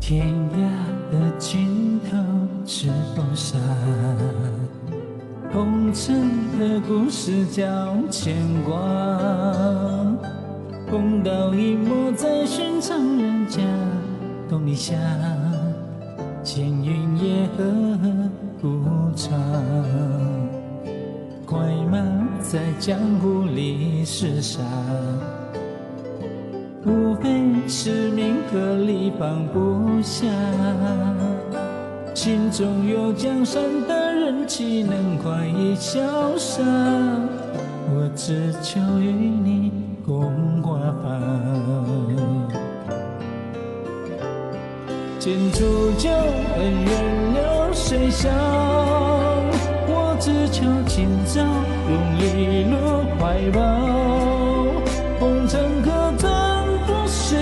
天涯的尽头是风沙，红尘的故事叫牵挂，公道隐没在寻常人家，冬里下，闲云野鹤孤长，快马在江湖里厮杀，无非是名和利放不下，心中有江山的人岂能快意潇洒？我只求与你共华发，剑出旧恩怨流水响，我只求今朝永离路怀抱，红尘可曾不是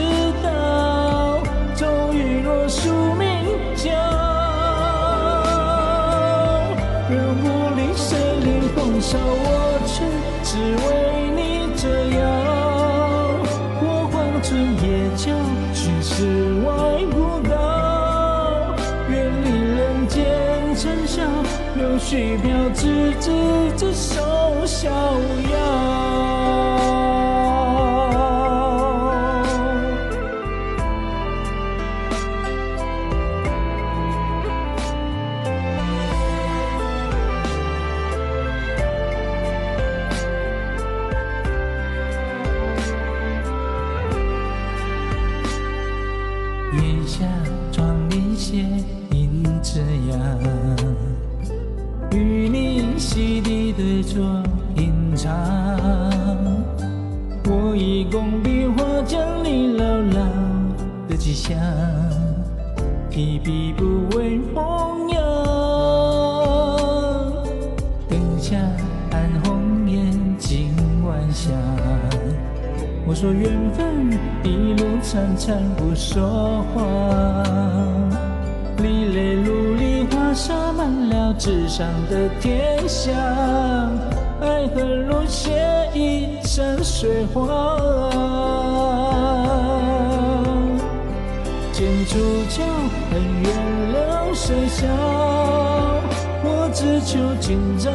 道，骤雨若宿命交，人无力谁领风骚，我却只为你这样，我黄春夜交寻世外古道，远离人间尘嚣，柳絮飘至只手逍遥。檐下窗里斜映着阳，与你席地对坐品尝，我以工笔画将你牢牢的记下，提笔不为风扬，灯下暗红颜尽晚霞，我说缘分一路潺潺不说话，离泪如梨花洒满了纸上的天下，爱恨如血一山水画，剑出鞘恩怨流水响，我只求今朝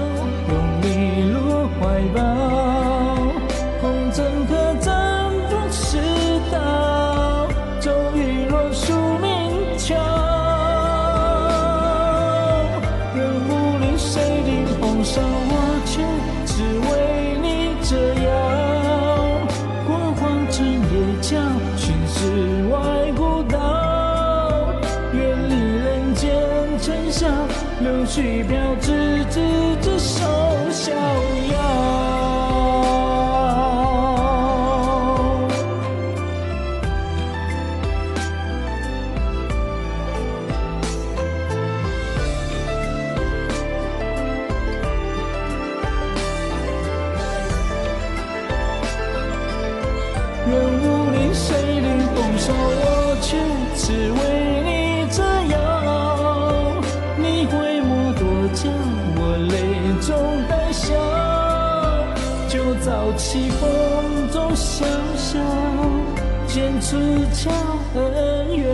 永离路怀抱，红尘可曾不是道，骤雨若宿命桥，人无力谁领风骚，我却只为你这样，过黄尘夜交寻世外古道，远离人间尘嚣，柳絮飘至只手逍遥。人无力谁领风骚，我却只为你这样，你回眸多娇，我泪中带笑，就早起风中潇潇，剑出鞘恩怨